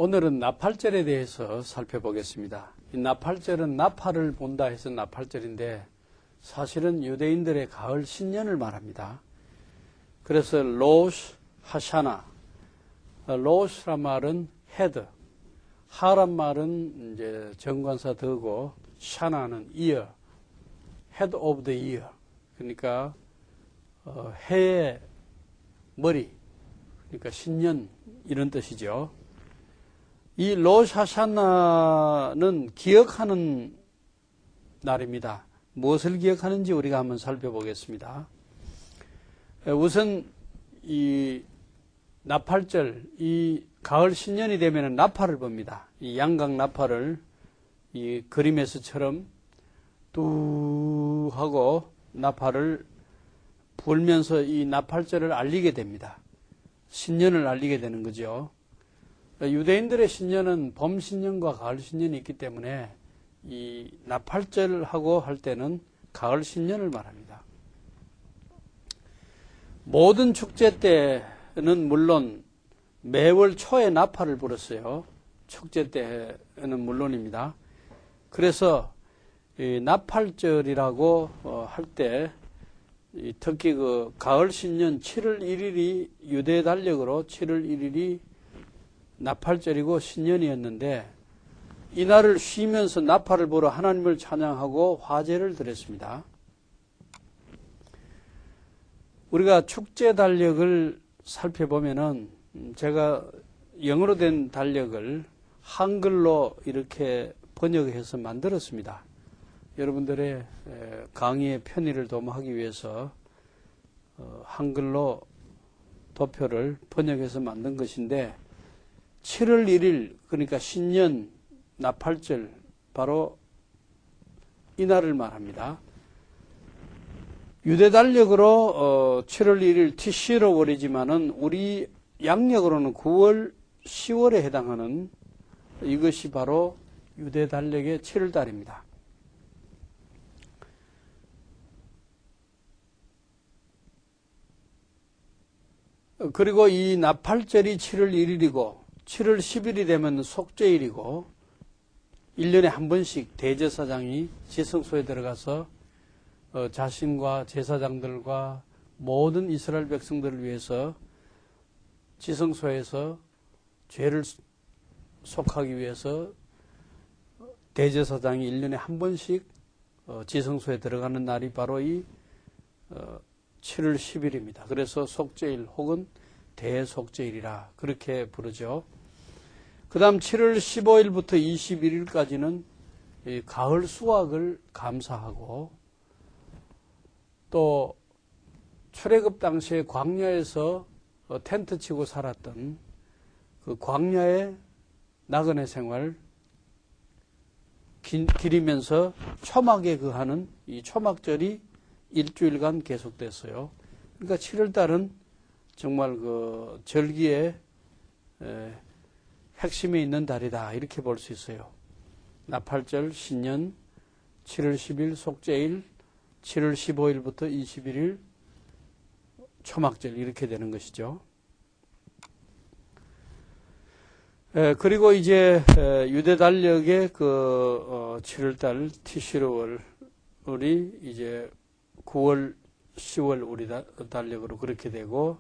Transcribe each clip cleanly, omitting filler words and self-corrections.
오늘은 나팔절에 대해서 살펴보겠습니다. 이 나팔절은 나팔을 본다 해서 나팔절인데 사실은 유대인들의 가을 신년을 말합니다. 그래서 로시 하샤나, 로시란 말은 헤드, 하란 말은 이제 정관사 더고 샤나는 이어, 헤드 오브 더 이어, 그러니까 해의 머리, 그러니까 신년 이런 뜻이죠. 이 로시 하샤나는 기억하는 날입니다. 무엇을 기억하는지 우리가 한번 살펴보겠습니다. 우선 이 나팔절, 이 가을 신년이 되면 나팔을 봅니다. 이 양각 나팔을 이 그림에서처럼 뚜 하고 나팔을 불면서 이 나팔절을 알리게 됩니다. 신년을 알리게 되는 거죠. 유대인들의 신년은 봄 신년과 가을 신년이 있기 때문에 이 나팔절하고 할 때는 가을 신년을 말합니다. 모든 축제 때는 물론 매월 초에 나팔을 불었어요. 축제 때는 물론입니다. 그래서 이 나팔절이라고 할 때 특히 그 가을 신년 7월 1일이 유대 달력으로 7월 1일이 나팔절이고 신년이었는데 이날을 쉬면서 나팔을 보러 하나님을 찬양하고 화제를 드렸습니다. 우리가 축제 달력을 살펴보면은 제가 영어로 된 달력을 한글로 이렇게 번역해서 만들었습니다. 여러분들의 강의의 편의를 도모하기 위해서 한글로 도표를 번역해서 만든 것인데 7월 1일 그러니까 신년 나팔절 바로 이날을 말합니다. 유대 달력으로 7월 1일 티시로월이지만은 우리 양력으로는 9월 10월에 해당하는 이것이 바로 유대 달력의 7월 달입니다. 그리고 이 나팔절이 7월 1일이고 7월 10일이 되면 속죄일이고 1년에 한 번씩 대제사장이 지성소에 들어가서 자신과 제사장들과 모든 이스라엘 백성들을 위해서 지성소에서 죄를 속하기 위해서 대제사장이 1년에 한 번씩 지성소에 들어가는 날이 바로 이 7월 10일입니다. 그래서 속죄일 혹은 대속죄일이라 그렇게 부르죠. 그 다음 7월 15일부터 21일까지는 가을 수확을 감사하고 또 출애굽 당시에 광야에서 텐트 치고 살았던 그 광야의 나그네 생활 기리면서 초막에 거하는 이 초막절이 일주일간 계속됐어요. 그러니까 7월달은 정말 그 절기의 핵심에 있는 달이다 이렇게 볼 수 있어요. 나팔절, 신년, 7월 10일 속죄일, 7월 15일부터 21일 초막절 이렇게 되는 것이죠. 그리고 이제 유대 달력의 그 7월달 티시르월이 이제 9월, 10월 우리 달력으로 그렇게 되고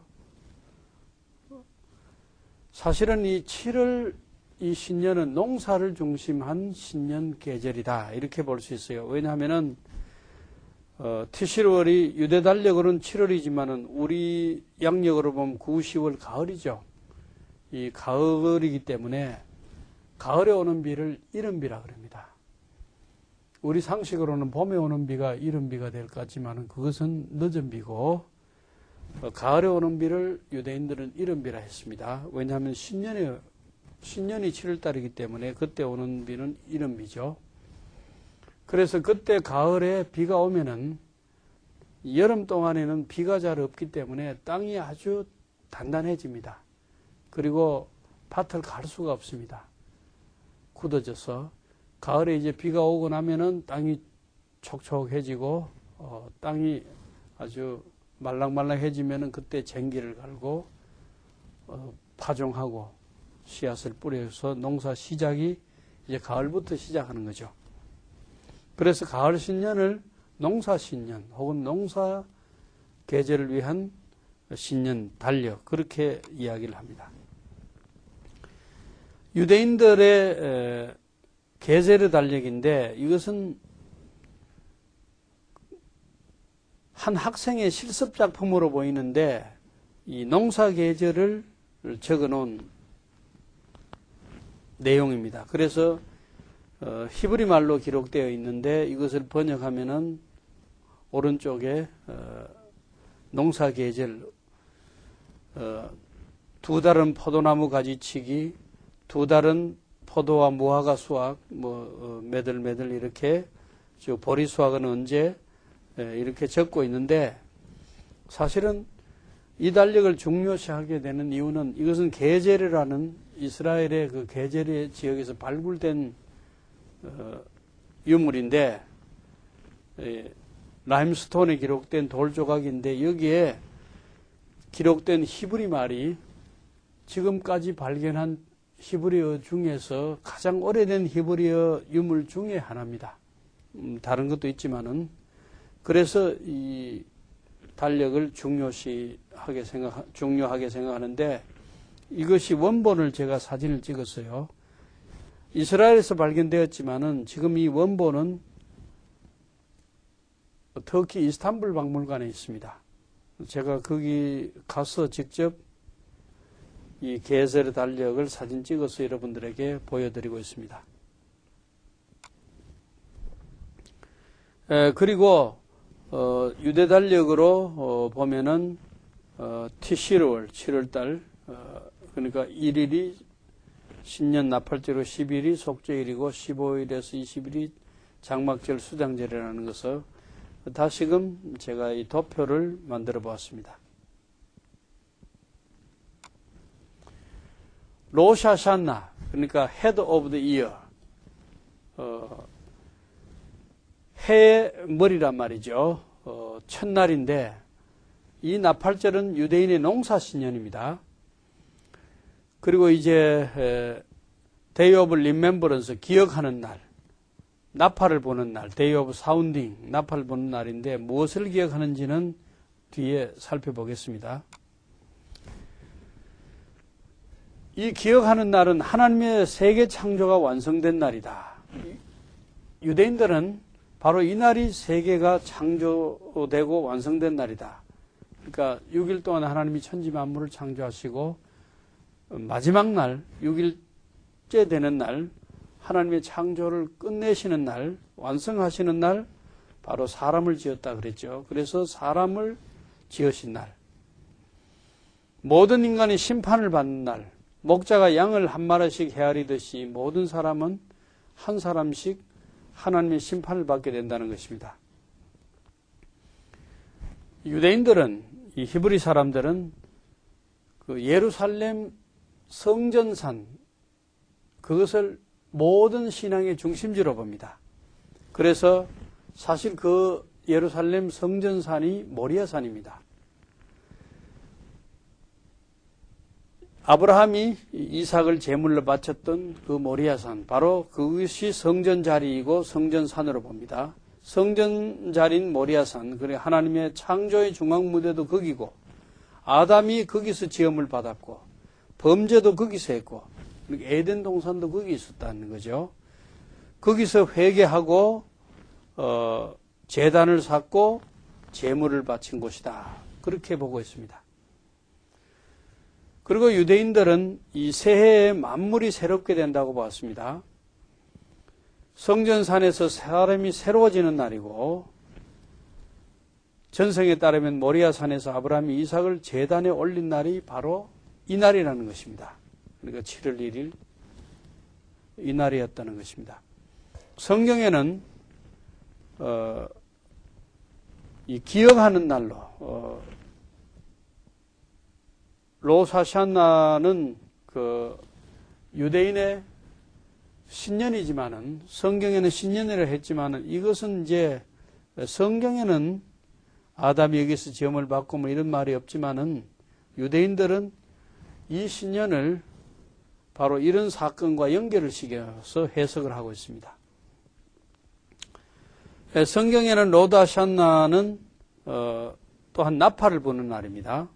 사실은 이 7월 이 신년은 농사를 중심한 신년 계절이다 이렇게 볼 수 있어요. 왜냐하면은 티시르월이 유대 달력으로는 7월이지만은 우리 양력으로 보면 9, 10월 가을이죠. 이 가을이기 때문에 가을에 오는 비를 이른비라 그럽니다. 우리 상식으로는 봄에 오는 비가 이른비가 될 것 같지만 그것은 늦은 비고 가을에 오는 비를 유대인들은 이른비라 했습니다. 왜냐하면 신년이 7월달이기 때문에 그때 오는 비는 이른비죠. 그래서 그때 가을에 비가 오면은 여름 동안에는 비가 잘 없기 때문에 땅이 아주 단단해집니다. 그리고 밭을 갈 수가 없습니다. 굳어져서 가을에 이제 비가 오고 나면은 땅이 촉촉해지고 땅이 아주 말랑말랑해지면은 그때 쟁기를 갈고 파종하고 씨앗을 뿌려서 농사 시작이 이제 가을부터 시작하는 거죠. 그래서 가을 신년을 농사 신년 혹은 농사 계절을 위한 신년 달력 그렇게 이야기를 합니다. 유대인들의 게제르 달력인데 이것은 한 학생의 실습 작품으로 보이는데 이 농사 계절을 적어놓은 내용입니다. 그래서 히브리 말로 기록되어 있는데 이것을 번역하면은 오른쪽에 농사 계절 2달은 포도나무 가지치기, 2달은 포도와 무화과 수확, 매들매들 이렇게 보리 수확은 언제 이렇게 적고 있는데 사실은 이 달력을 중요시하게 되는 이유는 이것은 게제르라는 이스라엘의 그 게제르 지역에서 발굴된 유물인데 라임스톤에 기록된 돌 조각인데 여기에 기록된 히브리 말이 지금까지 발견한 히브리어 중에서 가장 오래된 히브리어 유물 중에 하나입니다. 다른 것도 있지만은 그래서 이 달력을 중요하게 생각하는데 이것이 원본을 제가 사진을 찍었어요. 이스라엘에서 발견되었지만은 지금 이 원본은 터키 이스탄불 박물관에 있습니다. 제가 거기 가서 직접 이 게제르 달력을 사진 찍어서 여러분들에게 보여드리고 있습니다. 그리고 유대 달력으로 보면은 티시르월 7월달 그러니까 1일이 신년 나팔절로 10일이 속죄일이고 15일에서 20일이 장막절 수장절이라는 것을 다시금 제가 이 도표를 만들어 보았습니다. 로샤샤나 그러니까 head of the year 해의 머리란 말이죠. 첫날인데 이 나팔절은 유대인의 농사신년입니다. 그리고 이제 Day of Remembrance 기억하는 날, 나팔을 보는 날, Day of Sounding 나팔을 보는 날인데 무엇을 기억하는지는 뒤에 살펴보겠습니다. 이 기억하는 날은 하나님의 세계 창조가 완성된 날이다. 유대인들은 바로 이 날이 세계가 창조되고 완성된 날이다. 그러니까 6일 동안 하나님이 천지 만물을 창조하시고 마지막 날 6일째 되는 날 하나님의 창조를 끝내시는 날 완성하시는 날 바로 사람을 지었다 그랬죠. 그래서 사람을 지으신 날 모든 인간이 심판을 받는 날 목자가 양을 한 마리씩 헤아리듯이 모든 사람은 한 사람씩 하나님의 심판을 받게 된다는 것입니다. 유대인들은 이 히브리 사람들은 그 예루살렘 성전산 그것을 모든 신앙의 중심지로 봅니다. 그래서 사실 그 예루살렘 성전산이 모리아산입니다. 아브라함이 이삭을 제물로 바쳤던 그 모리아산 바로 그것이 성전 자리이고 성전산으로 봅니다. 성전 자리인 모리아산 그래 하나님의 창조의 중앙 무대도 거기고 아담이 거기서 지음을 받았고 범죄도 거기서 했고 에덴 동산도 거기 있었다는 거죠. 거기서 회개하고 제단을 쌓고 제물을 바친 곳이다. 그렇게 보고 있습니다. 그리고 유대인들은 이 새해에 만물이 새롭게 된다고 봤습니다. 성전산에서 사람이 새로워지는 날이고 전성에 따르면 모리아산에서 아브라함이 이삭을 제단에 올린 날이 바로 이 날이라는 것입니다. 그러니까 7월 1일 이 날이었다는 것입니다. 성경에는 이 기억하는 날로 로사샤나는 그 유대인의 신년이지만은 성경에는 신년이라 했지만은 이것은 이제 성경에는 아담이 여기서 지음을 받고 뭐 이런 말이 없지만은 유대인들은 이 신년을 바로 이런 사건과 연결을 시켜서 해석을 하고 있습니다. 성경에는 로다샨나는 또한 나팔을 부는 날입니다.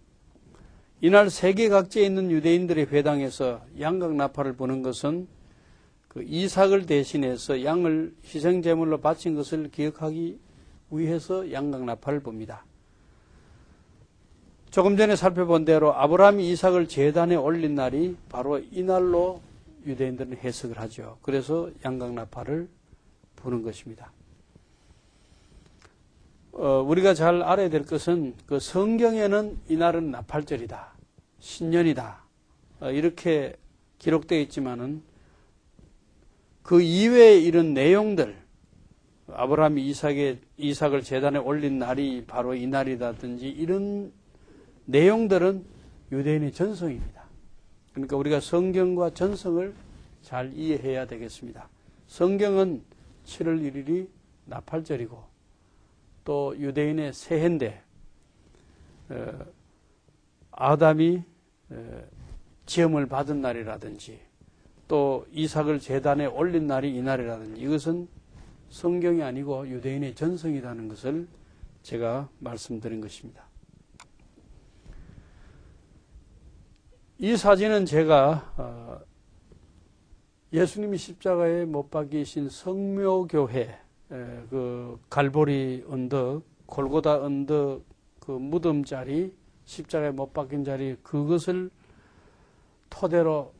이날 세계 각지에 있는 유대인들의 회당에서 양각 나팔을 부는 것은 그 이삭을 대신해서 양을 희생제물로 바친 것을 기억하기 위해서 양각 나팔을 붑니다. 조금 전에 살펴본 대로 아브라함이 이삭을 제단에 올린 날이 바로 이날로 유대인들은 해석을 하죠. 그래서 양각 나팔을 부는 것입니다. 우리가 잘 알아야 될 것은 그 성경에는 이날은 나팔절이다, 신년이다 이렇게 기록되어 있지만은 그 이외의 이런 내용들, 아브라함이 이삭을 제단에 올린 날이 바로 이 날이라든지 이런 내용들은 유대인의 전성입니다. 그러니까 우리가 성경과 전성을 잘 이해해야 되겠습니다. 성경은 7월 1일이 나팔절이고 또 유대인의 새해인데 아담이 지음을 받은 날이라든지 또 이삭을 제단에 올린 날이 이날이라든지 이것은 성경이 아니고 유대인의 전성이라는 것을 제가 말씀드린 것입니다. 이 사진은 제가 예수님이 십자가에 못 박히신 성묘교회 그 갈보리 언덕, 골고다 언덕 그 무덤 자리, 십자가에 못 박힌 자리 그것을 토대로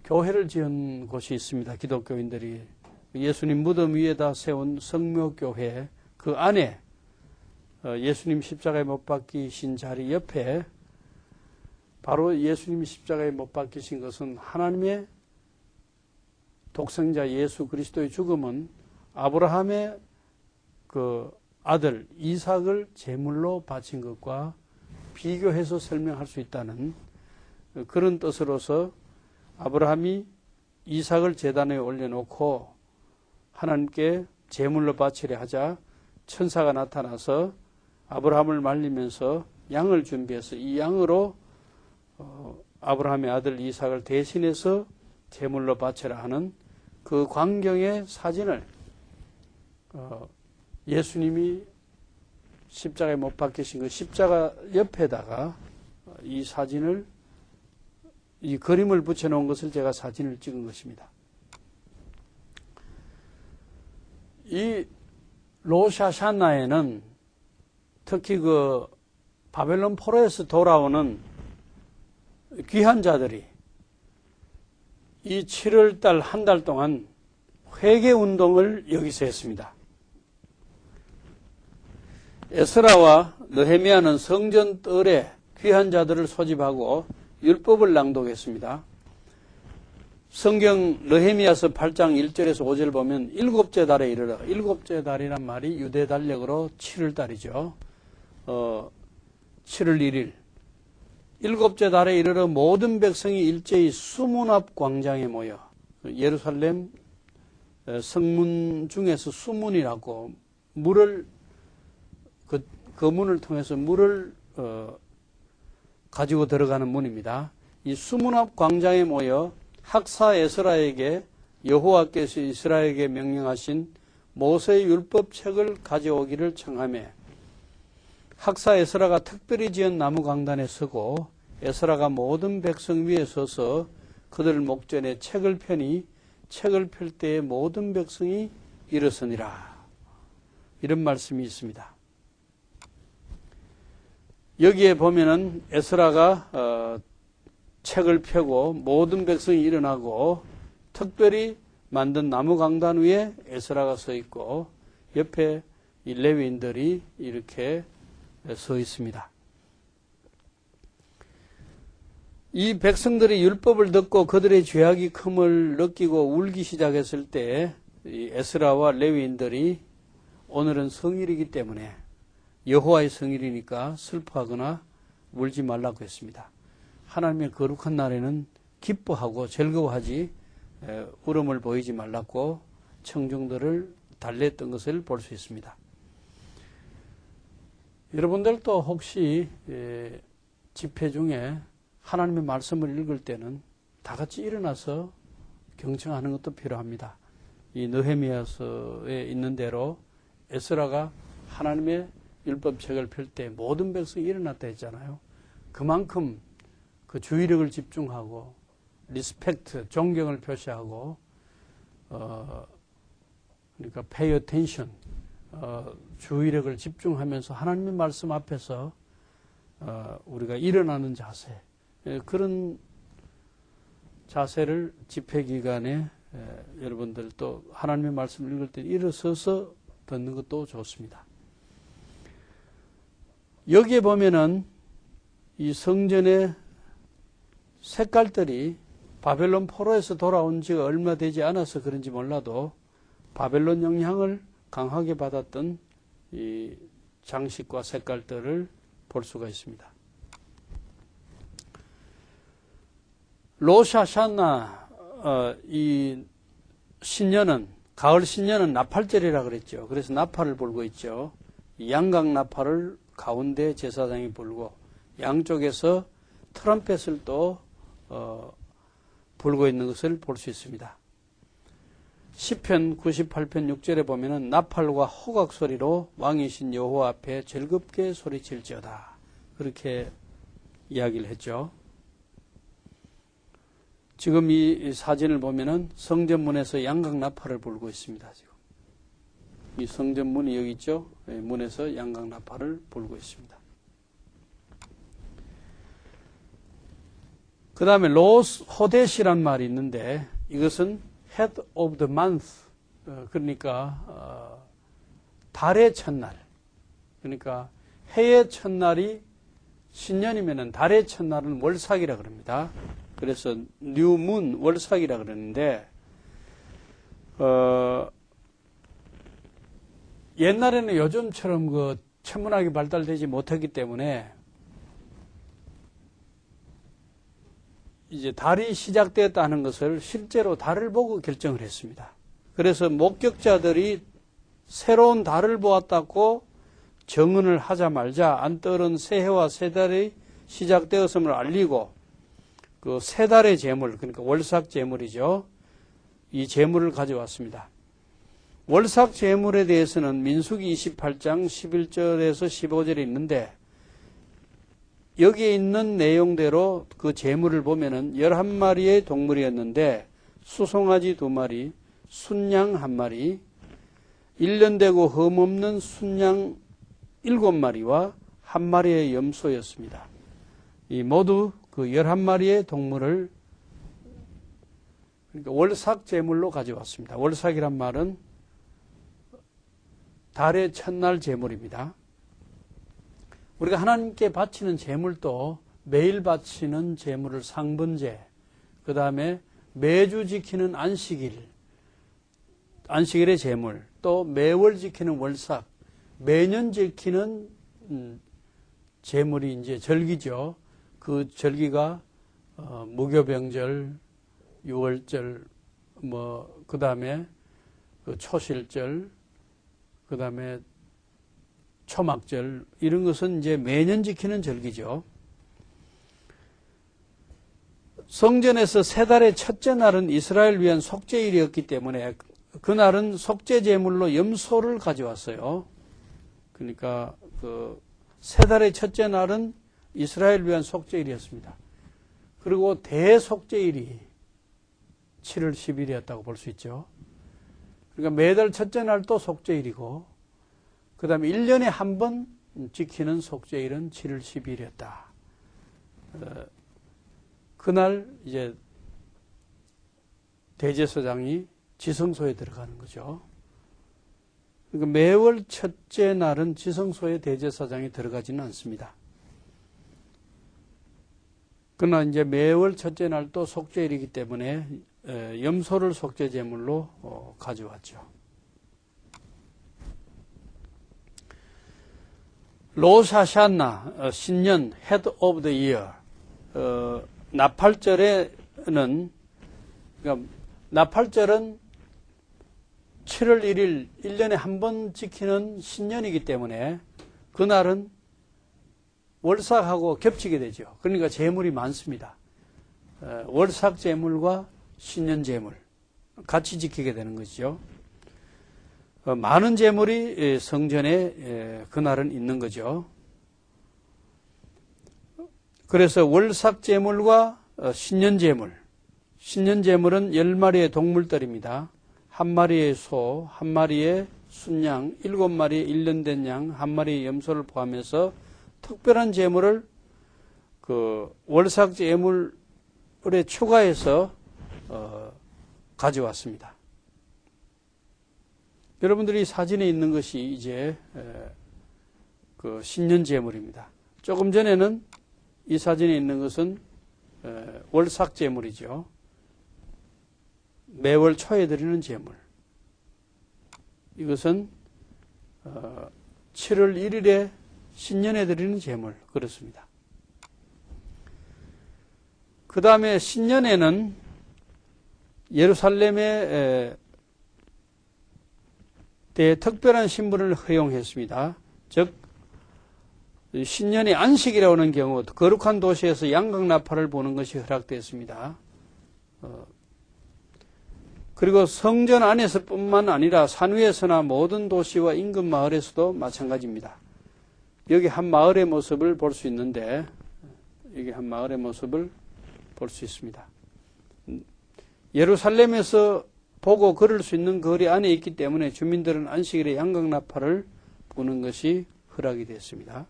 교회를 지은 곳이 있습니다. 기독교인들이 예수님 무덤 위에다 세운 성묘교회 그 안에 예수님 십자가에 못 박히신 자리 옆에 바로 예수님이 십자가에 못 박히신 것은 하나님의 독생자 예수 그리스도의 죽음은 아브라함의 그 아들 이삭을 제물로 바친 것과 비교해서 설명할 수 있다는 그런 뜻으로서 아브라함이 이삭을 제단에 올려놓고 하나님께 제물로 바치려 하자 천사가 나타나서 아브라함을 말리면서 양을 준비해서 이 양으로 아브라함의 아들 이삭을 대신해서 제물로 바치라 하는 그 광경의 사진을 예수님이 십자가에 못 박히신 그 십자가 옆에다가 이 사진을 이 그림을 붙여놓은 것을 제가 사진을 찍은 것입니다. 이 로샤샤나에는 특히 그 바벨론 포로에서 돌아오는 귀한 자들이 이 7월달 한 달 동안 회개 운동을 여기서 했습니다. 에스라와 느헤미야는 성전 뜰에 귀한 자들을 소집하고 율법을 낭독했습니다. 성경 느헤미야서 8장 1절에서 5절 보면 일곱째 달에 이르러, 일곱째 달이란 말이 유대 달력으로 7월달이죠. 7월 1일 일곱째 달에 이르러 모든 백성이 일제히 수문 앞 광장에 모여 예루살렘 성문 중에서 수문이라고 물을 그 문을 통해서 물을 가지고 들어가는 문입니다. 이 수문 앞 광장에 모여 학사 에스라에게 여호와께서 이스라엘에게 명령하신 모세의 율법책을 가져오기를 청하며 학사 에스라가 특별히 지은 나무 강단에 서고 에스라가 모든 백성 위에 서서 그들 목전에 책을 펴니 책을 펼 때에 모든 백성이 일어서니라. 이런 말씀이 있습니다. 여기에 보면은 에스라가 책을 펴고 모든 백성이 일어나고 특별히 만든 나무 강단 위에 에스라가 서 있고 옆에 이 레위인들이 이렇게 서 있습니다. 이 백성들이 율법을 듣고 그들의 죄악이 큼을 느끼고 울기 시작했을 때 이 에스라와 레위인들이 오늘은 성일이기 때문에 여호와의 성일이니까 슬퍼하거나 울지 말라고 했습니다. 하나님의 거룩한 날에는 기뻐하고 즐거워하지 울음을 보이지 말라고 청중들을 달랬던 것을 볼 수 있습니다. 여러분들도 혹시 집회 중에 하나님의 말씀을 읽을 때는 다 같이 일어나서 경청하는 것도 필요합니다. 이 느헤미야서에 있는 대로 에스라가 하나님의 율법책을 펼 때 모든 백성이 일어났다 했잖아요. 그만큼 그 주의력을 집중하고 리스펙트, 존경을 표시하고 그러니까 pay attention, 주의력을 집중하면서 하나님의 말씀 앞에서 우리가 일어나는 자세, 그런 자세를 집회 기간에 여러분들 또 하나님의 말씀을 읽을 때 일어서서 듣는 것도 좋습니다. 여기에 보면은 이 성전의 색깔들이 바벨론 포로에서 돌아온 지가 얼마 되지 않아서 그런지 몰라도 바벨론 영향을 강하게 받았던 이 장식과 색깔들을 볼 수가 있습니다. 로샤샤나 이 신년은 가을 신년은 나팔절이라 그랬죠. 그래서 나팔을 불고 있죠. 양각 나팔을 가운데 제사장이 불고 양쪽에서 트럼펫을 또 불고 있는 것을 볼 수 있습니다. 시편 98편 6절에 보면은 나팔과 호각 소리로 왕이신 여호와 앞에 즐겁게 소리칠지어다. 그렇게 이야기를 했죠. 지금 이 사진을 보면은 성전문에서 양각 나팔을 불고 있습니다. 지금 이 성전문이 여기 있죠. 문에서 양각 나팔을 불고 있습니다. 그 다음에 로스 호데시란 말이 있는데 이것은 head of the month, 그러니까 달의 첫날, 그러니까 해의 첫날이 신년이면은 달의 첫날은 월삭이라 그럽니다. 그래서 뉴문 월삭이라 그러는데 옛날에는 요즘처럼 그 천문학이 발달되지 못했기 때문에 이제 달이 시작되었다 하는 것을 실제로 달을 보고 결정을 했습니다. 그래서 목격자들이 새로운 달을 보았다고 정언을 하자 말자 안떠오른 새해와 새달이 시작되었음을 알리고 그 새 달의 제물, 그러니까 월삭 제물이죠. 이 제물을 가져왔습니다. 월삭 제물에 대해서는 민수기 28장 11절에서 15절에 있는데 여기에 있는 내용대로 그 제물을 보면은 11마리의 동물이었는데 수송아지 2마리, 순양 1마리, 1년 되고 흠없는 순양 7마리와 1마리의 염소였습니다. 이 모두 그 11마리의 동물을 그러니까 월삭 제물로 가져왔습니다. 월삭이란 말은 달의 첫날 제물입니다. 우리가 하나님께 바치는 제물도 매일 바치는 제물을 상번제, 그 다음에 매주 지키는 안식일의 제물, 또 매월 지키는 월삭, 매년 지키는 제물이 이제 절기죠. 그 절기가 무교병절, 유월절, 그 다음에 그 초실절, 그 다음에 초막절, 이런 것은 이제 매년 지키는 절기죠. 성전에서 세 달의 첫째 날은 이스라엘 위한 속죄일이었기 때문에 그날은 속죄 제물로 염소를 가져왔어요. 그러니까 그 세 달의 첫째 날은 이스라엘 위한 속죄일이었습니다. 그리고 대속죄일이 7월 10일이었다고 볼 수 있죠. 그러니까 매달 첫째 날도 속죄일이고 그 다음에 1년에 한 번 지키는 속죄일은 7월 10일이었다. 그날 이제 대제사장이 지성소에 들어가는 거죠. 그러니까 매월 첫째 날은 지성소에 대제사장이 들어가지는 않습니다. 그러나 이제 매월 첫째 날도 속죄일이기 때문에 염소를 속죄 제물로 가져왔죠. 로샤샤나 신년 head of the year, 나팔절에는 그러니까 나팔절은 7월 1일 1년에 한 번 지키는 신년이기 때문에 그날은 월삭하고 겹치게 되죠. 그러니까 제물이 많습니다. 월삭제물과 신년제물 같이 지키게 되는 것이죠. 많은 제물이 성전에 그날은 있는 거죠. 그래서 월삭제물과 신년제물, 신년제물은 10마리의 동물들입니다. 1마리의 소, 1마리의 순양, 7마리의 1년 양, 1마리의 염소를 포함해서 특별한 제물을 그 월삭제물에 추가해서 가져왔습니다. 여러분들이 사진에 있는 것이 이제 그 신년제물입니다. 조금 전에는 이 사진에 있는 것은 월삭제물이죠. 매월 초에 드리는 제물. 이것은 7월 1일에 신년에 드리는 제물. 그렇습니다. 그 다음에 신년에는 예루살렘에 대해 특별한 신분을 허용했습니다. 즉 신년이 안식이라고 하는 경우 거룩한 도시에서 양각나팔을 보는 것이 허락되었습니다. 그리고 성전 안에서뿐만 아니라 산 위에서나 모든 도시와 인근 마을에서도 마찬가지입니다. 여기 한 마을의 모습을 볼 수 있는데 여기 한 마을의 모습을 볼 수 있습니다. 예루살렘에서 보고 걸을 수 있는 거리 안에 있기 때문에 주민들은 안식일에 양각나팔을 보는 것이 허락이 됐습니다.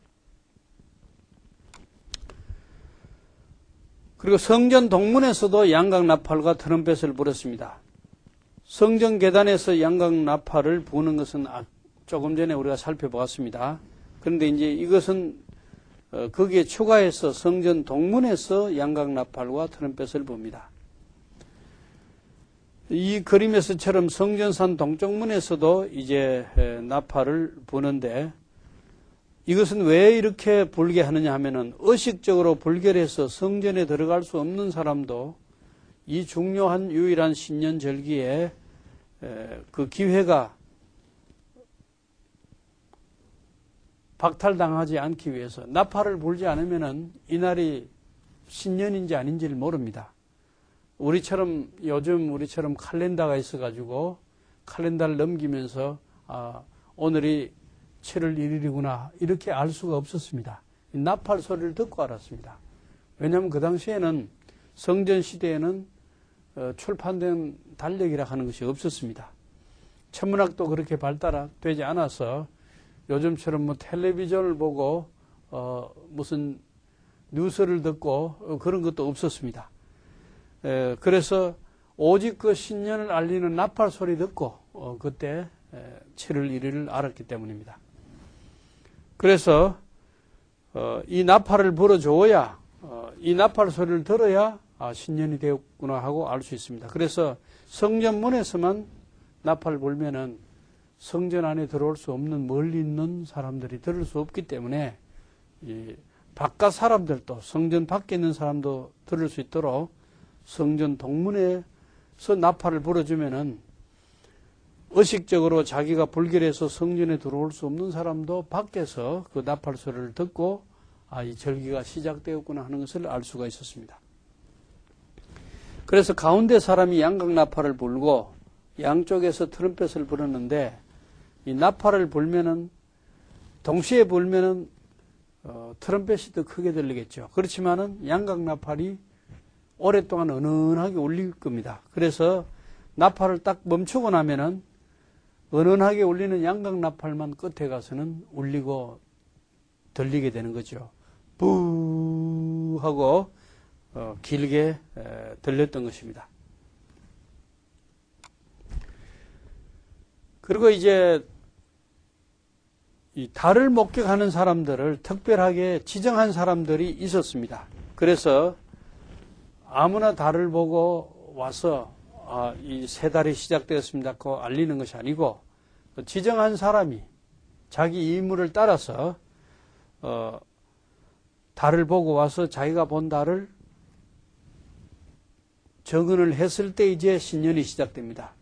그리고 성전 동문에서도 양각나팔과 트럼펫을 불었습니다. 성전 계단에서 양각나팔을 부는 것은 조금 전에 우리가 살펴보았습니다. 그런데 이제 이것은 거기에 추가해서 성전 동문에서 양각나팔과 트럼펫을 붑니다. 이 그림에서처럼 성전산 동쪽문에서도 이제 나팔을 부는데 이것은 왜 이렇게 불게 하느냐 하면은 의식적으로 불결해서 성전에 들어갈 수 없는 사람도 이 중요한 유일한 신년절기에 그 기회가 박탈당하지 않기 위해서 나팔을 불지 않으면은 이날이 신년인지 아닌지를 모릅니다. 요즘 우리처럼 칼렌더가 있어가지고 칼렌더를 넘기면서 오늘이 7월 1일이구나 이렇게 알 수가 없었습니다. 나팔 소리를 듣고 알았습니다. 왜냐하면 그 당시에는 성전 시대에는 출판된 달력이라 하는 것이 없었습니다. 천문학도 그렇게 발달되지 않아서 요즘처럼 뭐 텔레비전을 보고 무슨 뉴스를 듣고 그런 것도 없었습니다. 그래서 오직 그 신년을 알리는 나팔 소리 듣고 그때 7월 1일을 알았기 때문입니다. 그래서 이 나팔을 불어줘야 이 나팔 소리를 들어야 신년이 되었구나 하고 알 수 있습니다. 그래서 성전문에서만 나팔을 불면은 성전 안에 들어올 수 없는 멀리 있는 사람들이 들을 수 없기 때문에 이 바깥 사람들도 성전 밖에 있는 사람도 들을 수 있도록 성전 동문에서 나팔을 불어주면은 의식적으로 자기가 불결해서 성전에 들어올 수 없는 사람도 밖에서 그 나팔 소리를 듣고 이 절기가 시작되었구나 하는 것을 알 수가 있었습니다. 그래서 가운데 사람이 양각나팔을 불고 양쪽에서 트럼펫을 불었는데 이 나팔을 불면은 동시에 불면은 트럼펫이 더 크게 들리겠죠. 그렇지만은 양각나팔이 오랫동안 은은하게 울릴 겁니다. 그래서 나팔을 딱 멈추고 나면은 은은하게 울리는 양각나팔만 끝에 가서는 울리고 들리게 되는 거죠. 부 하고 길게 들렸던 것입니다. 그리고 이제 이 달을 목격하는 사람들을 특별하게 지정한 사람들이 있었습니다. 그래서 아무나 달을 보고 와서 이 새 달이 시작되었습니다 고 알리는 것이 아니고 지정한 사람이 자기 임무를 따라서 달을 보고 와서 자기가 본 달을 정언을 했을 때 이제 신년이 시작됩니다.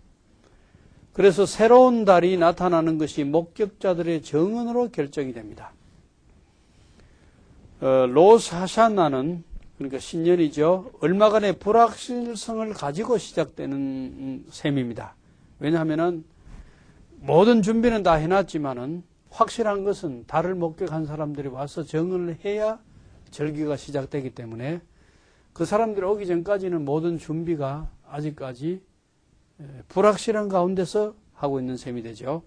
그래서 새로운 달이 나타나는 것이 목격자들의 정언으로 결정이 됩니다. 로스 하샤나는 그러니까 신년이죠. 얼마간의 불확실성을 가지고 시작되는 셈입니다. 왜냐하면은 모든 준비는 다 해놨지만은 확실한 것은 달을 목격한 사람들이 와서 정을 해야 절기가 시작되기 때문에 그 사람들이 오기 전까지는 모든 준비가 아직까지 불확실한 가운데서 하고 있는 셈이 되죠.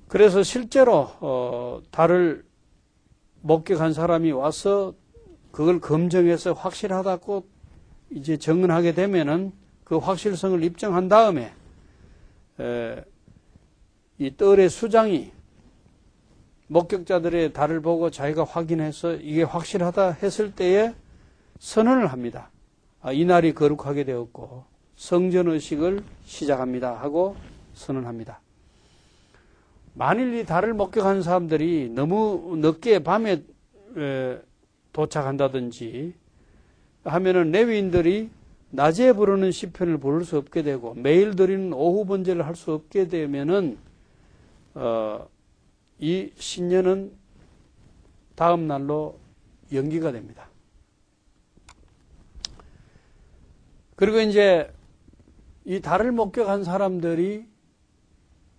그래서 실제로 달을 목격한 사람이 와서 그걸 검증해서 확실하다고 이제 정언하게 되면은 그 확실성을 입증한 다음에 이 뜰의 수장이 목격자들의 달을 보고 자기가 확인해서 이게 확실하다 했을 때에 선언을 합니다. 이날이 거룩하게 되었고 성전의식을 시작합니다 하고 선언합니다. 만일 이 달을 목격한 사람들이 너무 늦게 밤에 도착한다든지 하면은 레위인들이 낮에 부르는 시편을 부를 수 없게 되고 매일 드리는 오후 번제를 할 수 없게 되면은 이 신년은 다음 날로 연기가 됩니다. 그리고 이제 이 달을 목격한 사람들이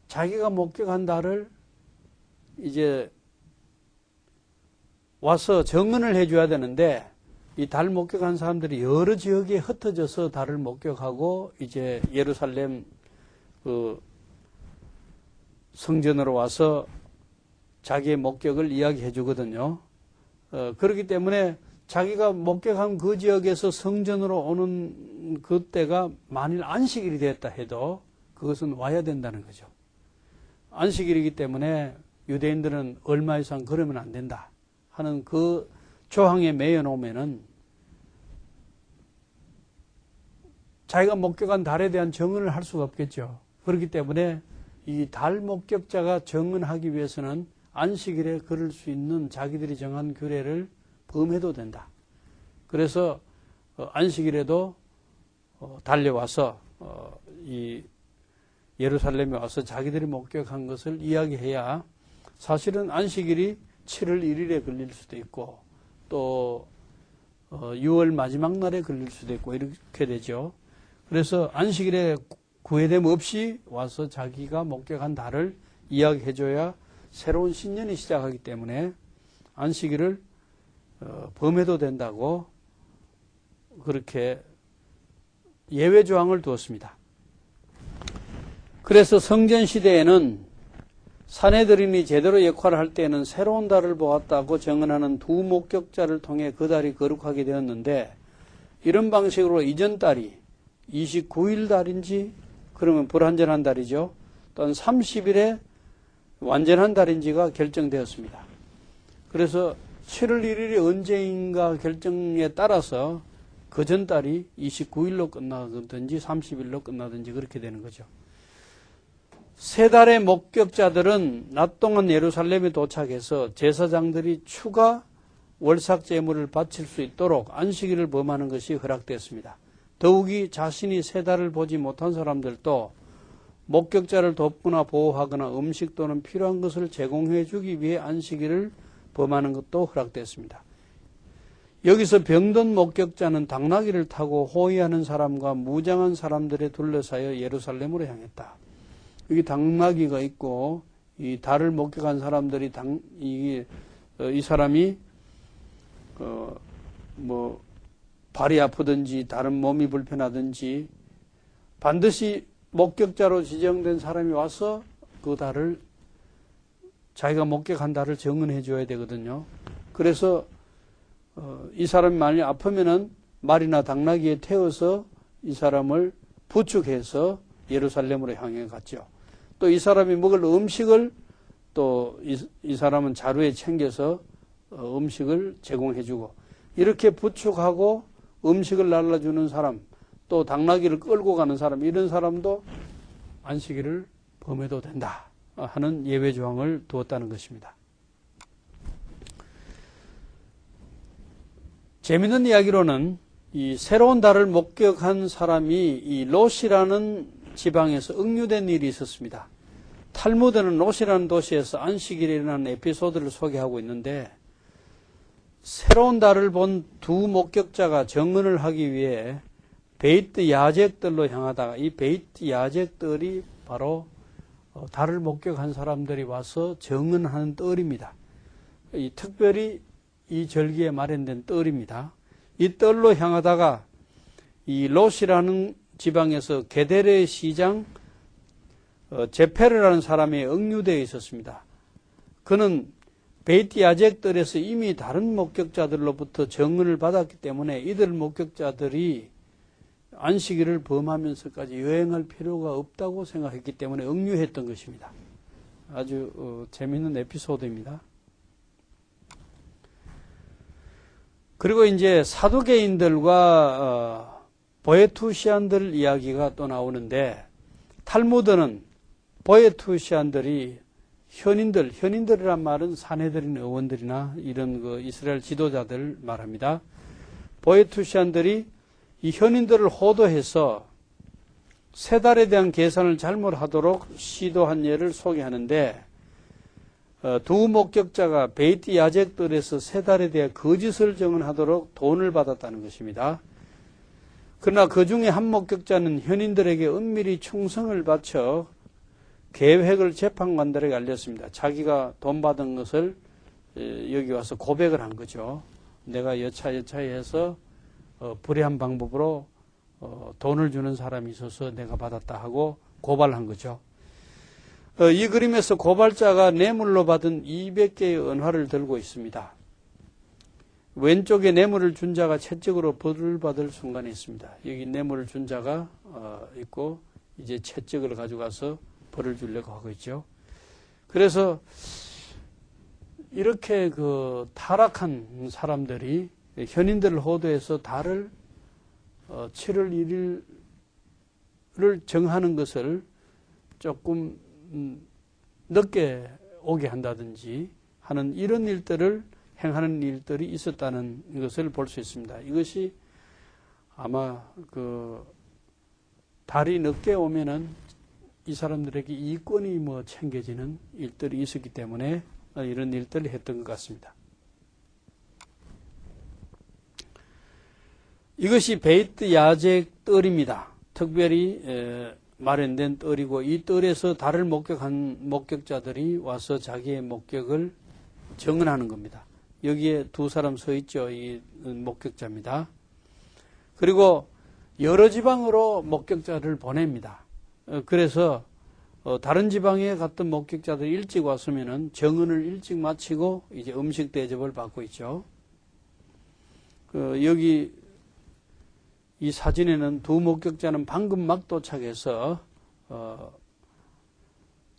자기가 목격한 달을 이제 와서 정언을 해줘야 되는데 이 달 목격한 사람들이 여러 지역에 흩어져서 달을 목격하고 이제 예루살렘 그 성전으로 와서 자기의 목격을 이야기해 주거든요. 그렇기 때문에 자기가 목격한 그 지역에서 성전으로 오는 그때가 만일 안식일이 됐다 해도 그것은 와야 된다는 거죠. 안식일이기 때문에 유대인들은 얼마 이상 걸으면 안 된다 하는 그 조항에 매여 놓으면은 자기가 목격한 달에 대한 정언을 할 수가 없겠죠. 그렇기 때문에 이 달 목격자가 정언하기 위해서는 안식일에 걸을 수 있는 자기들이 정한 규례를 범해도 된다. 그래서 안식일에도 달려와서 이 예루살렘에 와서 자기들이 목격한 것을 이야기해야 사실은 안식일이 7월 1일에 걸릴 수도 있고 또 6월 마지막 날에 걸릴 수도 있고 이렇게 되죠. 그래서 안식일에 구애됨 없이 와서 자기가 목격한 달을 이야기해줘야 새로운 신년이 시작하기 때문에 안식일을 범해도 된다고 그렇게 예외 조항을 두었습니다. 그래서 성전 시대에는 사내들인이 제대로 역할을 할 때에는 새로운 달을 보았다고 정언하는 두 목격자를 통해 그 달이 거룩하게 되었는데 이런 방식으로 이전 달이 29일 달인지 그러면 불완전한 달이죠. 또는 30일에 완전한 달인지가 결정되었습니다. 그래서 7월 1일이 언제인가 결정에 따라서 그 전 달이 29일로 끝나든지 30일로 끝나든지 그렇게 되는 거죠. 세 달의 목격자들은 낮 동안 예루살렘에 도착해서 제사장들이 추가 월삭 제물을 바칠 수 있도록 안식일을 범하는 것이 허락되었습니다. 더욱이 자신이 세 달을 보지 못한 사람들도 목격자를 돕거나 보호하거나 음식 또는 필요한 것을 제공해 주기 위해 안식일을 범하는 것도 허락됐습니다. 여기서 병든 목격자는 당나귀를 타고 호위하는 사람과 무장한 사람들에 둘러싸여 예루살렘으로 향했다. 여기 당나귀가 있고 이 달을 목격한 사람들이 이 사람이 발이 아프든지 다른 몸이 불편하든지 반드시 목격자로 지정된 사람이 와서 그 달을 자기가 목격한 달을 정언해 줘야 되거든요. 그래서 이 사람이 만약 아프면은 말이나 당나귀에 태워서 이 사람을 부축해서 예루살렘으로 향해 갔죠. 또 이 사람이 먹을 음식을 또 이 사람은 자루에 챙겨서 음식을 제공해 주고 이렇게 부축하고 음식을 날라주는 사람 또 당나귀를 끌고 가는 사람 이런 사람도 안식일을 범해도 된다 하는 예외 조항을 두었다는 것입니다. 재미있는 이야기로는 이 새로운 달을 목격한 사람이 이 롯이라는 지방에서 억류된 일이 있었습니다. 탈무드는 롯이라는 도시에서 안식일에 일어난 에피소드를 소개하고 있는데 새로운 달을 본 두 목격자가 정언을 하기 위해 베이트 야젝들로 향하다가 이 베이트 야젝들이 바로 달을 목격한 사람들이 와서 정언하는 뜰입니다. 특별히 이 절기에 마련된 뜰입니다. 이 뜰로 향하다가 이 롯이라는 지방에서 게데레 시장 제페르라는 사람이 억류되어 있었습니다. 그는 베이트 야젝들에서 이미 다른 목격자들로부터 정언을 받았기 때문에 이들 목격자들이 안식일을 범하면서까지 여행할 필요가 없다고 생각했기 때문에 억류했던 것입니다. 아주 재미있는 에피소드입니다. 그리고 이제 사두개인들과 보에투시안들 이야기가 또 나오는데 탈무드는 보에투시안들이 현인들이란 말은 사내들인 의원들이나 이런 그 이스라엘 지도자들 말합니다. 보에투시안들이 이 현인들을 호도해서 세 달에 대한 계산을 잘못하도록 시도한 예를 소개하는데 두 목격자가 베이트 야젝들에서 세 달에 대해 거짓을 정언하도록 돈을 받았다는 것입니다. 그러나 그 중에 한 목격자는 현인들에게 은밀히 충성을 바쳐 계획을 재판관들에게 알렸습니다. 자기가 돈 받은 것을 여기 와서 고백을 한 거죠. 내가 여차여차해서 불의한 방법으로 돈을 주는 사람이 있어서 내가 받았다 하고 고발한 거죠. 이 그림에서 고발자가 뇌물로 받은 200개의 은화를 들고 있습니다. 왼쪽에 뇌물을 준 자가 채찍으로 벌을 받을 순간이 있습니다. 여기 뇌물을 준 자가 있고 이제 채찍을 가져가서 벌을 주려고 하고 있죠. 그래서 이렇게 그 타락한 사람들이 현인들을 호도해서 달을 7월 1일을 정하는 것을 조금 늦게 오게 한다든지 하는 이런 일들을 행하는 일들이 있었다는 것을 볼 수 있습니다. 이것이 아마 그 달이 늦게 오면은 이 사람들에게 이권이 챙겨지는 일들이 있었기 때문에 이런 일들을 했던 것 같습니다. 이것이 베이트 야젝 뜰입니다. 특별히 마련된 뜰이고 이 뜰에서 달을 목격한 목격자들이 와서 자기의 목격을 정언하는 겁니다. 여기에 두 사람 서 있죠. 이 목격자입니다. 그리고 여러 지방으로 목격자를 보냅니다. 그래서 다른 지방에 갔던 목격자들이 일찍 왔으면은 정언을 일찍 마치고 이제 음식 대접을 받고 있죠. 여기 이 사진에는 두 목격자는 방금 막 도착해서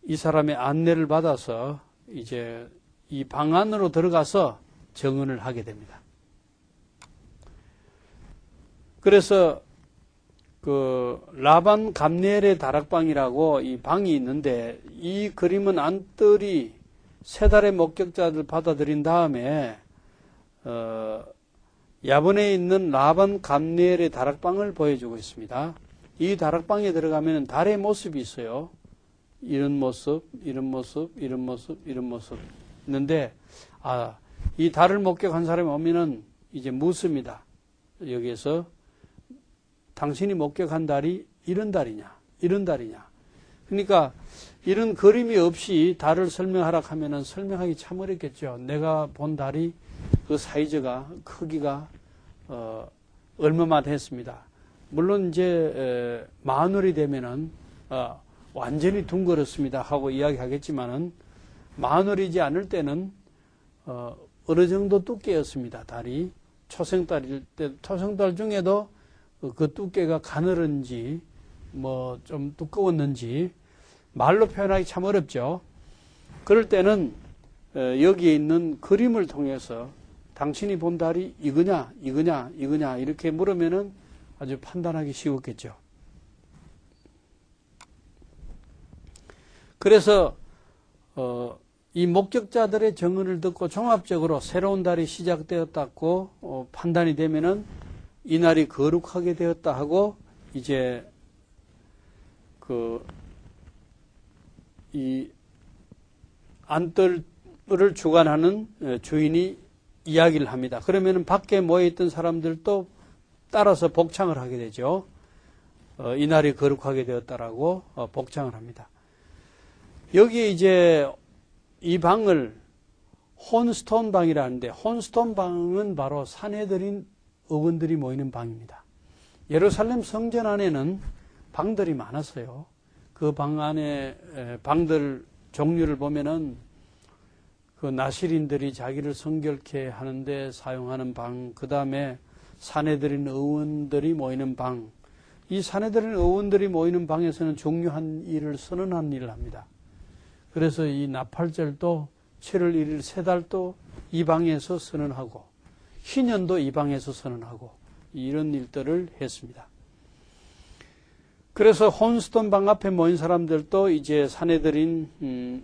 이 사람의 안내를 받아서 이제 이 방 안으로 들어가서 정언을 하게 됩니다. 그래서 그 라반 감리엘의 다락방이라고 이 방이 있는데 이 그림은 안뜰이 세 달의 목격자들 받아들인 다음에 야본에 있는 라반 감리엘의 다락방을 보여주고 있습니다. 이 다락방에 들어가면 달의 모습이 있어요. 이런 모습, 이런 모습, 이런 모습, 이런 모습 있는데 이 달을 목격한 사람이 오면은 이제 묻습니다. 여기에서 당신이 목격한 달이 이런 달이냐, 이런 달이냐. 그러니까 이런 그림이 없이 달을 설명하라 하면은 설명하기 참 어렵겠죠. 내가 본 달이 그 사이즈가, 크기가 얼마만 했습니다. 물론 이제 마흔월이 되면은 완전히 둥그렇습니다 하고 이야기하겠지만은 마흔월이지 않을 때는 어느 정도 두께였습니다. 달이 초생달일 때 초생달 중에도 그 두께가 가늘은지 좀 두꺼웠는지 말로 표현하기 참 어렵죠. 그럴 때는 여기에 있는 그림을 통해서 당신이 본 달이 이거냐, 이거냐, 이거냐 이렇게 물으면은 아주 판단하기 쉬웠겠죠. 그래서 이 목격자들의 증언을 듣고 종합적으로 새로운 달이 시작되었다고 판단이 되면은 이 날이 거룩하게 되었다 하고 이제 이 안뜰을 주관하는 주인이 이야기를 합니다. 그러면은 밖에 모여있던 사람들도 따라서 복창을 하게 되죠. 이날이 거룩하게 되었다라고 복창을 합니다. 여기에 이제 이 방을 혼스톤 방이라는데, 혼스톤 방은 바로 산헤드린 의원들이 모이는 방입니다. 예루살렘 성전 안에는 방들이 많았어요. 그 방 안에 방들 종류를 보면은 그 나실인들이 자기를 성결케 하는데 사용하는 방, 그 다음에 산헤드린 의원들이 모이는 방, 이 산헤드린 의원들이 모이는 방에서는 중요한 일을 선언한 일을 합니다. 그래서 이 나팔절도 7월 1일 세 달도 이 방에서 선언하고 희년도 이 방에서 선언하고 이런 일들을 했습니다. 그래서 혼스톤 방 앞에 모인 사람들도 이제 산헤드린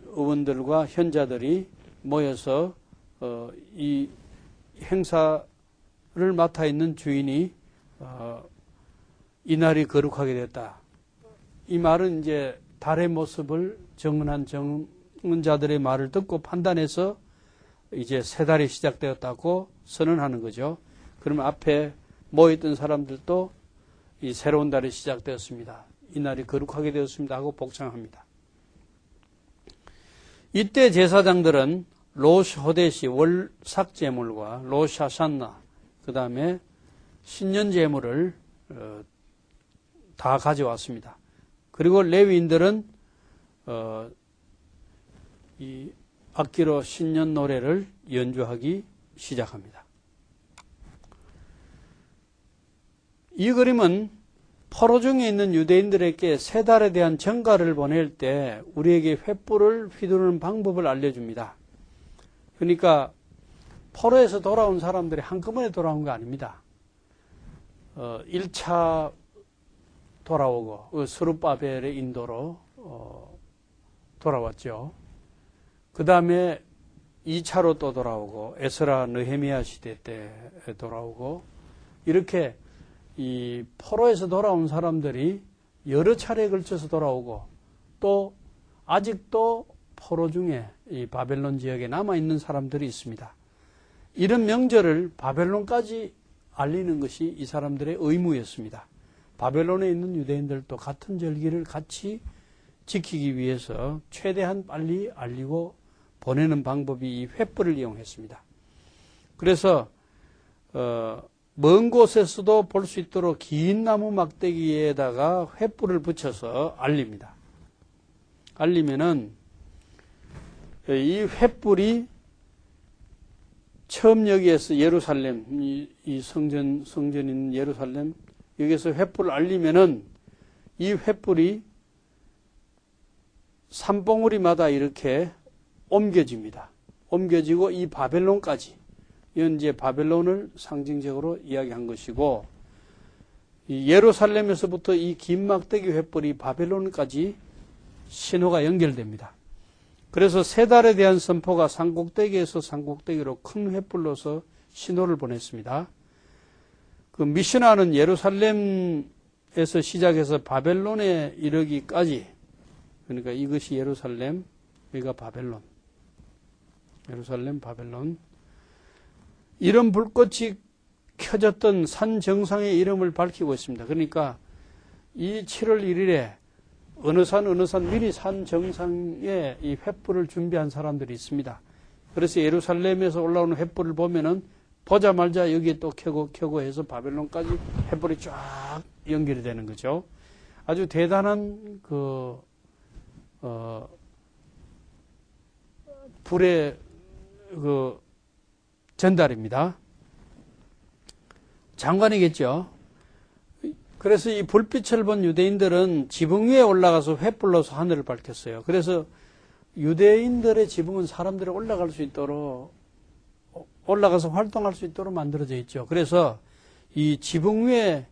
의원들과 현자들이 모여서 이 행사를 맡아 있는 주인이 이날이 거룩하게 됐다. 이 말은 이제 달의 모습을 정언한 정언자들의 말을 듣고 판단해서 이제 새 달이 시작되었다고 선언하는 거죠. 그러면 앞에 모여있던 사람들도 이 새로운 달이 시작되었습니다. 이날이 거룩하게 되었습니다 하고 복창합니다. 이때 제사장들은 로시 호데시 월삭 제물과 로시 하산나 그 다음에 신년 제물을 다 가져왔습니다. 그리고 레위인들은 이 악기로 신년 노래를 연주하기 시작합니다. 이 그림은 포로 중에 있는 유대인들에게 새 달에 대한 전가를 보낼 때 우리에게 횃불을 휘두르는 방법을 알려줍니다. 그러니까 포로에서 돌아온 사람들이 한꺼번에 돌아온 거 아닙니다. 1차 돌아오고 스룹바벨의 인도로 돌아왔죠. 그 다음에 2차로 또 돌아오고 에스라 느헤미야 시대 때 돌아오고 이렇게 이 포로에서 돌아온 사람들이 여러 차례에 걸쳐서 돌아오고 또 아직도 포로 중에 이 바벨론 지역에 남아있는 사람들이 있습니다. 이런 명절을 바벨론까지 알리는 것이 이 사람들의 의무였습니다. 바벨론에 있는 유대인들도 같은 절기를 같이 지키기 위해서 최대한 빨리 알리고 보내는 방법이 이 횃불을 이용했습니다. 그래서 먼 곳에서도 볼 수 있도록 긴 나무 막대기에다가 횃불을 붙여서 알립니다. 알리면은 이 횃불이 처음 여기에서 예루살렘, 이 성전인 예루살렘, 여기에서 횃불을 알리면은 이 횃불이 산봉우리마다 이렇게 옮겨집니다. 옮겨지고 이 바벨론까지, 이건 이제 바벨론을 상징적으로 이야기한 것이고, 이 예루살렘에서부터 이 긴 막대기 횃불이 바벨론까지 신호가 연결됩니다. 그래서 세 달에 대한 선포가 산꼭대기에서 산꼭대기로 큰 횃불로서 신호를 보냈습니다. 그 미시나는 예루살렘에서 시작해서 바벨론에 이르기까지, 그러니까 이것이 예루살렘, 여기가 바벨론, 예루살렘, 바벨론, 이런 불꽃이 켜졌던 산 정상의 이름을 밝히고 있습니다. 그러니까 이 7월 1일에 어느 산 미리 산 정상에 이 횃불을 준비한 사람들이 있습니다. 그래서 예루살렘에서 올라오는 횃불을 보면은 보자마자 여기에 또 켜고 해서 바벨론까지 횃불이 쫙 연결이 되는 거죠. 아주 대단한 불의 전달입니다. 장관이겠죠. 그래서 이 불빛을 본 유대인들은 지붕 위에 올라가서 횃불로서 하늘을 밝혔어요. 그래서 유대인들의 지붕은 사람들이 올라갈 수 있도록, 올라가서 활동할 수 있도록 만들어져 있죠. 그래서 이 지붕 위에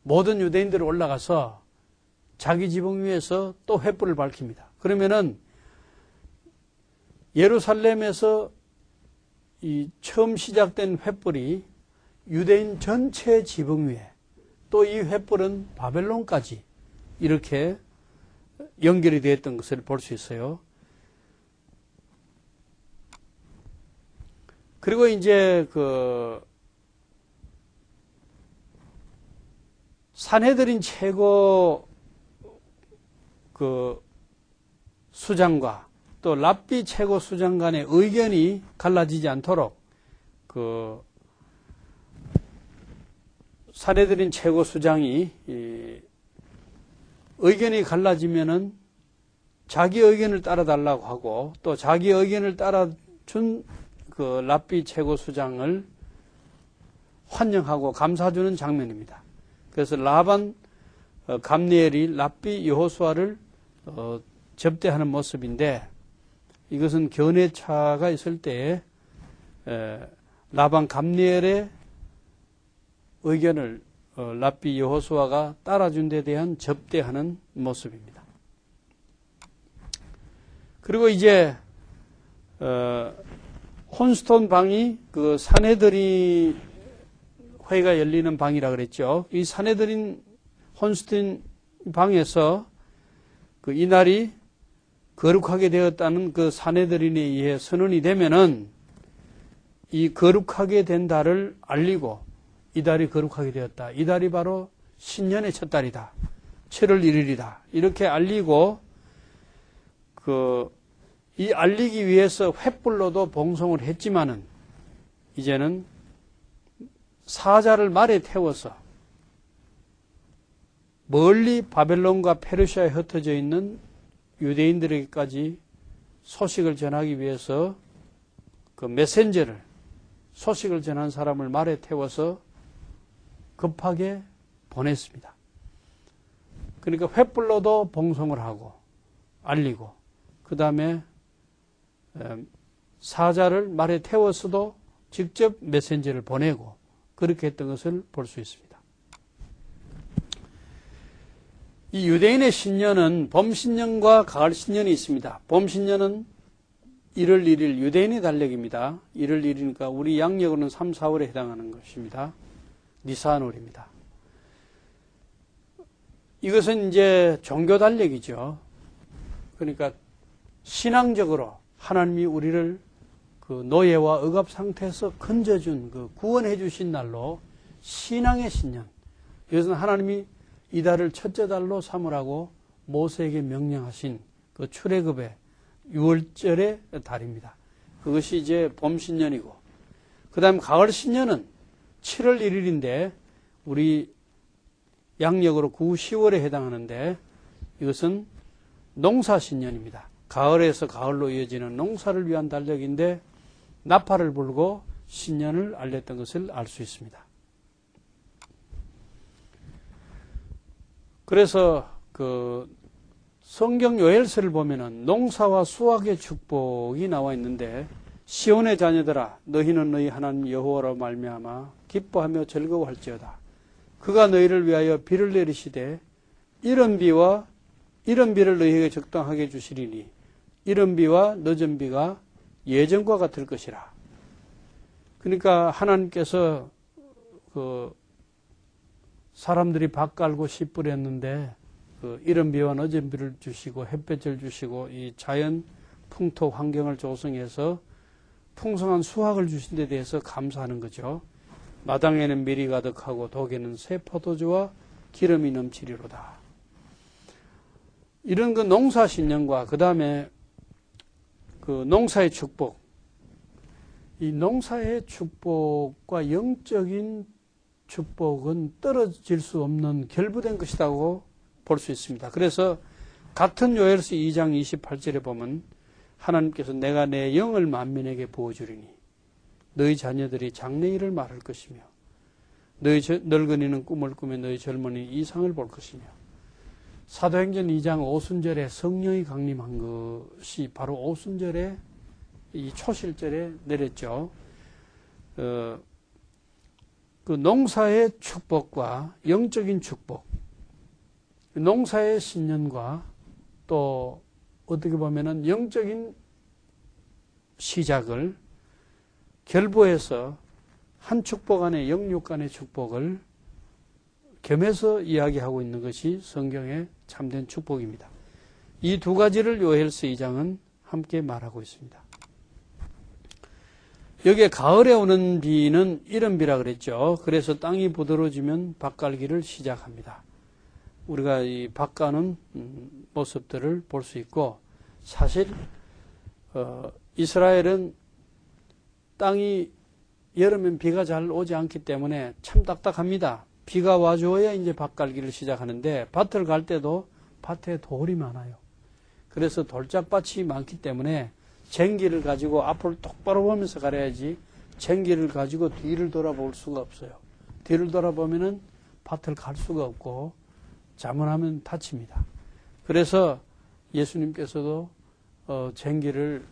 모든 유대인들이 올라가서 자기 지붕 위에서 또 횃불을 밝힙니다. 그러면은 예루살렘에서 이 처음 시작된 횃불이 유대인 전체 지붕 위에, 또 이 횃불은 바벨론까지 이렇게 연결이 되었던 것을 볼 수 있어요. 그리고 이제 그 산헤드린 최고 그 수장과 또 랍비 최고 수장 간의 의견이 갈라지지 않도록 그 산헤드린 최고 수장이 의견이 갈라지면은 자기 의견을 따라달라고 하고 또 자기 의견을 따라준 그 랍비 최고 수장을 환영하고 감사주는 장면입니다. 그래서 라반 감리엘이 랍비 여호수아를 접대하는 모습인데 이것은 견해차가 있을 때에 라반 감리엘의 의견을 랍비 여호수아가 따라준 데 대한 접대하는 모습입니다. 그리고 이제 혼스톤 방이 그 산헤드린 회의가 열리는 방이라 그랬죠. 이 산헤드린 혼스톤 방에서 그 이날이 거룩하게 되었다는 그 산헤드린에 의해 선언이 되면은 이 거룩하게 된 달을 알리고 이 달이 거룩하게 되었다. 이 달이 바로 신년의 첫 달이다. 7월 1일이다. 이렇게 알리고 이 알리기 위해서 횃불로도 봉송을 했지만은 이제는 사자를 말에 태워서 멀리 바벨론과 페르시아에 흩어져 있는 유대인들에게까지 소식을 전하기 위해서 그 메신저를 소식을 전한 사람을 말에 태워서 급하게 보냈습니다. 그러니까 횃불로도 봉송을 하고 알리고 그 다음에 사자를 말에 태워서도 직접 메신저를 보내고 그렇게 했던 것을 볼 수 있습니다. 이 유대인의 신년은 봄신년과 가을신년이 있습니다. 봄신년은 1월 1일 유대인의 달력입니다. 1월 1일이니까 우리 양력으로는 3, 4월에 해당하는 것입니다. 니산월입니다. 이것은 이제 종교 달력이죠. 그러니까 신앙적으로 하나님이 우리를 그 노예와 억압 상태에서 건져준 그 구원해 주신 날로 신앙의 신년. 이것은 하나님이 이 달을 첫째 달로 삼으라고 모세에게 명령하신 그 출애굽의 6월절의 달입니다. 그것이 이제 봄 신년이고, 그 다음 가을 신년은 7월 1일인데 우리 양력으로 9, 10월에 해당하는데 이것은 농사 신년입니다. 가을에서 가을로 이어지는 농사를 위한 달력인데 나팔을 불고 신년을 알렸던 것을 알 수 있습니다. 그래서 그 성경 요엘서를 보면은 농사와 수확의 축복이 나와 있는데 시온의 자녀들아 너희는 너희 하나님 여호와로 말미암아 기뻐하며 즐거워할지어다. 그가 너희를 위하여 비를 내리시되 이른 비를 너희에게 적당하게 주시리니 이른 비와 늦은 비가 예전과 같을 것이라. 그러니까 하나님께서 그 사람들이 밭 갈고 씨 뿌렸는데 그 이른 비와 늦은 비를 주시고 햇볕을 주시고 이 자연 풍토 환경을 조성해서 풍성한 수확을 주신 데 대해서 감사하는 거죠. 마당에는 밀이 가득하고 독에는 새 포도주와 기름이 넘치리로다. 이런 그 농사 신년과 그 다음에 그 농사의 축복, 이 농사의 축복과 영적인 축복은 떨어질 수 없는 결부된 것이라고 볼 수 있습니다. 그래서 같은 요엘서 2장 28절에 보면 하나님께서 내가 내 영을 만민에게 부어주리니 너희 자녀들이 장래일을 말할 것이며 너희 늙은이는 꿈을 꾸며 너희 젊은이 이상을 볼 것이며 사도행전 2장 오순절에 성령이 강림한 것이 바로 오순절에 이 초실절에 내렸죠. 그 농사의 축복과 영적인 축복, 농사의 신년과 또 어떻게 보면은 영적인 시작을 결부해서 한 축복 안에 영육 간의 축복을 겸해서 이야기하고 있는 것이 성경의 참된 축복입니다. 이 두 가지를 요엘서 2장은 함께 말하고 있습니다. 여기에 가을에 오는 비는 이른비라 그랬죠. 그래서 땅이 부드러워지면 밭갈기를 시작합니다. 우리가 이 밭가는 모습들을 볼 수 있고, 사실 이스라엘은 땅이 여름엔 비가 잘 오지 않기 때문에 참 딱딱합니다. 비가 와줘야 이제 밭갈기를 시작하는데, 밭을 갈 때도 밭에 돌이 많아요. 그래서 돌짝밭이 많기 때문에 쟁기를 가지고 앞을 똑바로 보면서 가려야지, 쟁기를 가지고 뒤를 돌아볼 수가 없어요. 뒤를 돌아보면은 밭을 갈 수가 없고 잘못하면 다칩니다. 그래서 예수님께서도 쟁기를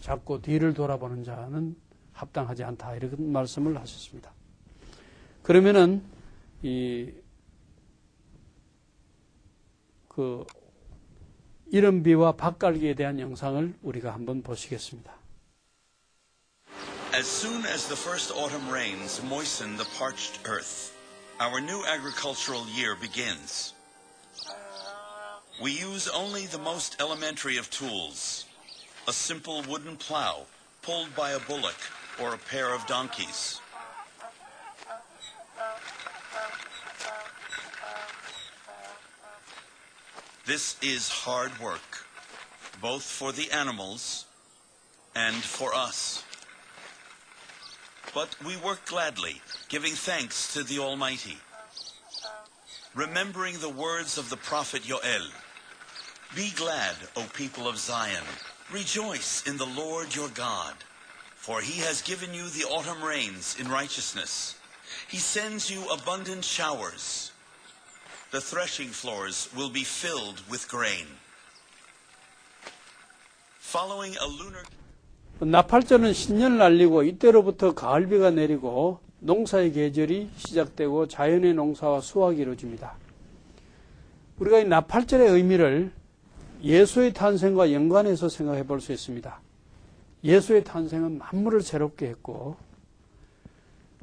잡고 뒤를 돌아보는 자는 합당하지 않다, 이런 말씀을 하셨습니다. 그러면은 이른비와 밭갈기에 대한 영상을 우리가 한번 보시겠습니다. As soon as the first autumn rains moisten the parched earth, our new agricultural year begins. We use only the most elementary of tools, a simple wooden plow pulled by a bullock or a pair of donkeys. This is hard work, both for the animals and for us. But we work gladly, giving thanks to the Almighty, remembering the words of the prophet Yoel. Be glad, O people of Zion. Rejoice in the Lord your God, for he has given you the autumn rains in righteousness. He sends you abundant showers. The threshing floors will be filled with grain. Following a lunar... 나팔절은 신년을 알리고 이때로부터 가을비가 내리고 농사의 계절이 시작되고 자연의 농사와 수확이 이루어집니다. 우리가 이 나팔절의 의미를 예수의 탄생과 연관해서 생각해 볼 수 있습니다. 예수의 탄생은 만물을 새롭게 했고,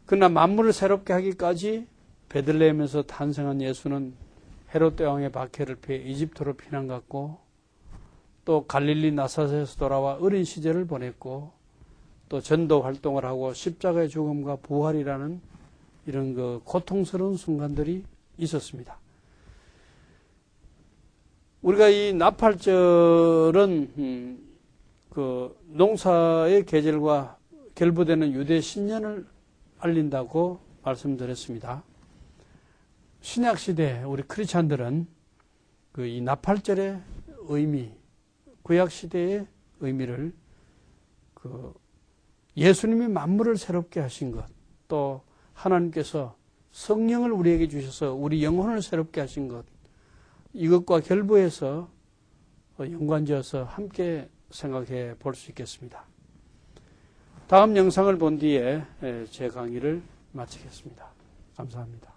그러나 만물을 새롭게 하기까지 베들레헴에서 탄생한 예수는 헤롯 왕의 박해를 피해 이집트로 피난 갔고, 또 갈릴리 나사렛에서 돌아와 어린 시절을 보냈고, 또 전도 활동을 하고 십자가의 죽음과 부활이라는 이런 고통스러운 순간들이 있었습니다. 우리가 이 나팔절은 농사의 계절과 결부되는 유대 신년을 알린다고 말씀드렸습니다. 신약 시대 우리 크리스찬들은 이 나팔절의 의미, 구약 시대의 의미를 예수님이 만물을 새롭게 하신 것, 또 하나님께서 성령을 우리에게 주셔서 우리 영혼을 새롭게 하신 것, 이것과 결부해서 연관지어서 함께 생각해 볼 수 있겠습니다. 다음 영상을 본 뒤에 제 강의를 마치겠습니다. 감사합니다.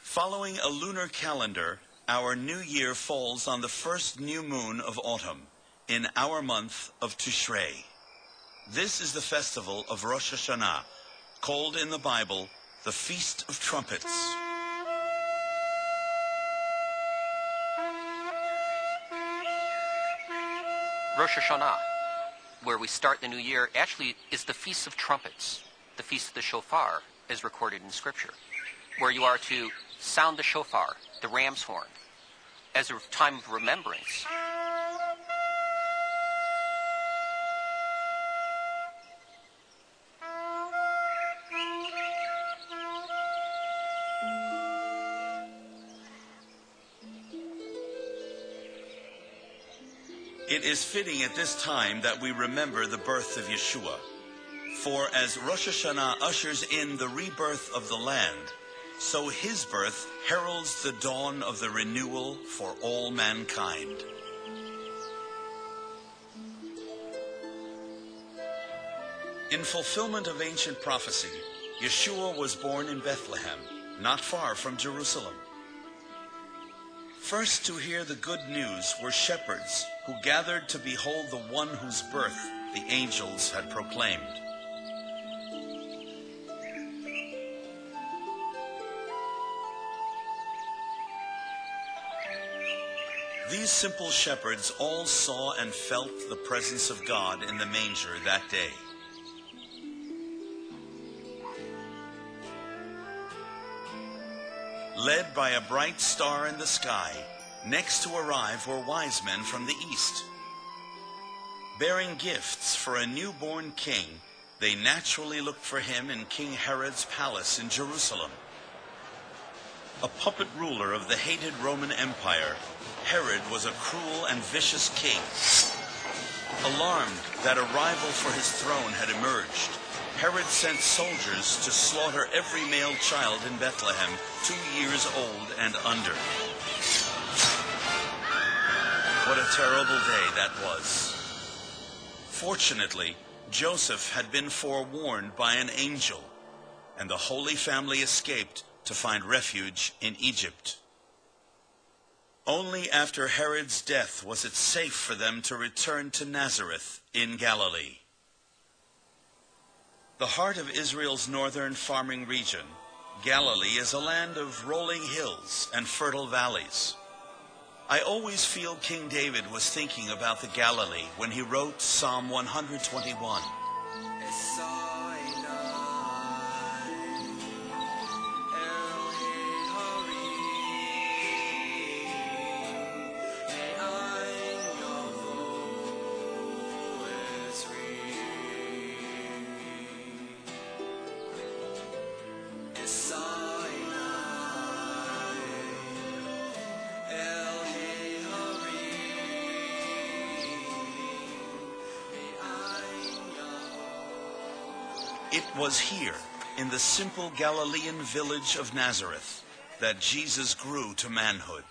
Following a lunar calendar, our new year falls on the first new moon of autumn, in our month of Tishrei. This is the festival of Rosh Hashanah, called in the Bible the Feast of Trumpets. Rosh Hashanah, where we start the new year, actually is the Feast of Trumpets, the Feast of the Shofar, as recorded in Scripture, where you are to sound the shofar, the ram's horn, as a time of remembrance. It is fitting at this time that we remember the birth of Yeshua. For as Rosh Hashanah ushers in the rebirth of the land, so his birth heralds the dawn of the renewal for all mankind. In fulfillment of ancient prophecy, Yeshua was born in Bethlehem, not far from Jerusalem. First to hear the good news were shepherds who gathered to behold the one whose birth the angels had proclaimed. These simple shepherds all saw and felt the presence of God in the manger that day. Led by a bright star in the sky, next to arrive were wise men from the east. Bearing gifts for a newborn king, they naturally looked for him in King Herod's palace in Jerusalem. A puppet ruler of the hated Roman Empire, Herod was a cruel and vicious king. Alarmed that a rival for his throne had emerged, Herod sent soldiers to slaughter every male child in Bethlehem 2 years old and under. What a terrible day that was. Fortunately, Joseph had been forewarned by an angel, and the Holy Family escaped to find refuge in Egypt. Only after Herod's death was it safe for them to return to Nazareth in Galilee. The heart of Israel's northern farming region, Galilee is a land of rolling hills and fertile valleys. I always feel King David was thinking about the Galilee when he wrote Psalm 121. It was here, in the simple Galilean village of Nazareth, that Jesus grew to manhood.